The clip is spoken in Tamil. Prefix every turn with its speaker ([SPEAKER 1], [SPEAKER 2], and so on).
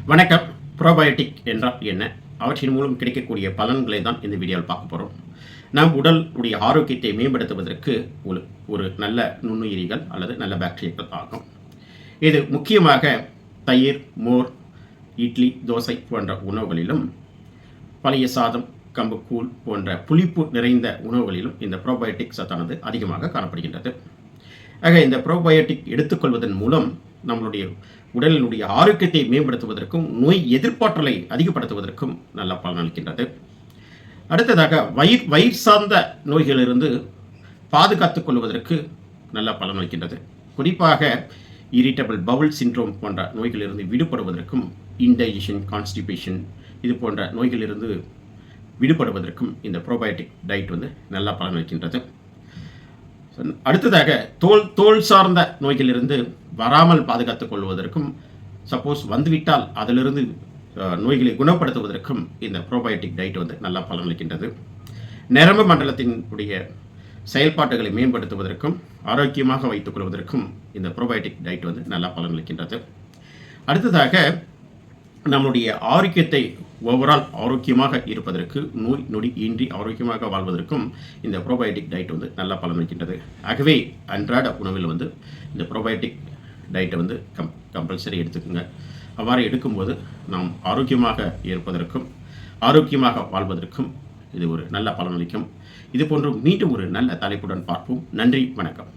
[SPEAKER 1] வணக்கம். ப்ரோபயோட்டிக் என்றால் என்ன, அவற்றின் மூலம் கிடைக்கக்கூடிய பலன்களை தான் இந்த வீடியோவில் பார்க்க போகிறோம். நம் உடலுடைய ஆரோக்கியத்தை மேம்படுத்துவதற்கு ஒரு நல்ல நுண்ணுயிரிகள் அல்லது நல்ல பாக்டீரியாக்கள் ஆகும். இது முக்கியமாக தயிர், மோர், இட்லி, தோசை போன்ற உணவுகளிலும், பழைய சாதம், கம்பு கூழ் போன்ற புளிப்பு நிறைந்த உணவுகளிலும் இந்த ப்ரோபயோட்டிக் சத்தானது அதிகமாக காணப்படுகின்றது. ஆக இந்த ப்ரோபயோட்டிக் எடுத்துக்கொள்வதன் மூலம் நம்மளுடைய உடலினுடைய ஆரோக்கியத்தை மேம்படுத்துவதற்கும் நோய் எதிர்ப்பாற்றலை அதிகப்படுத்துவதற்கும் நல்ல பலனளிக்கின்றது. அடுத்ததாக வயிறு சார்ந்த நோய்களிலிருந்து பாதுகாத்துக் கொள்வதற்கு நல்ல பலனளிக்கின்றது. குறிப்பாக இரிட்டபிள் பவுல் சிண்ட்ரோம் போன்ற நோய்களிலிருந்து விடுபடுவதற்கும், இன்டைஜஷன், கான்ஸ்டிபேஷன் இது போன்ற நோய்களிலிருந்து விடுபடுவதற்கும் இந்த ப்ரோபயோட்டிக் டயட் நல்ல பலனளிக்கின்றது. அடுத்ததாக தோல் சார்ந்த நோய்களிலிருந்து வராமல் பாதுகாத்துக் கொள்வதற்கும், சப்போஸ் வந்துவிட்டால் அதிலிருந்து நோய்களை குணப்படுத்துவதற்கும் இந்த ப்ரோபயோட்டிக் டயட் நல்லா பலனளிக்கின்றது. நரம்பு மண்டலத்தினுடைய செயல்பாட்டுகளை மேம்படுத்துவதற்கும் ஆரோக்கியமாக வைத்துக் கொள்வதற்கும் இந்த ப்ரோபயோட்டிக் டயட் நல்லா பலனளிக்கின்றது. அடுத்ததாக நம்முடைய ஆரோக்கியத்தை ஓவரால் ஆரோக்கியமாக இருப்பதற்கு, நோய் நொடி இன்றி ஆரோக்கியமாக வாழ்வதற்கும் இந்த ப்ரோபயோட்டிக் டயட் நல்ல பலனளிக்கின்றது. ஆகவே அன்றாட உணவில் இந்த ப்ரோபயோட்டிக் டயட்டை கம்பல்சரி எடுத்துக்கோங்க. அவ்வாறு எடுக்கும்போது நாம் ஆரோக்கியமாக இருப்பதற்கும் ஆரோக்கியமாக வாழ்வதற்கும் இது ஒரு நல்ல பலனளிக்கும். இது போன்று மீண்டும் ஒரு நல்ல தலைப்புடன் பார்ப்போம். நன்றி, வணக்கம்.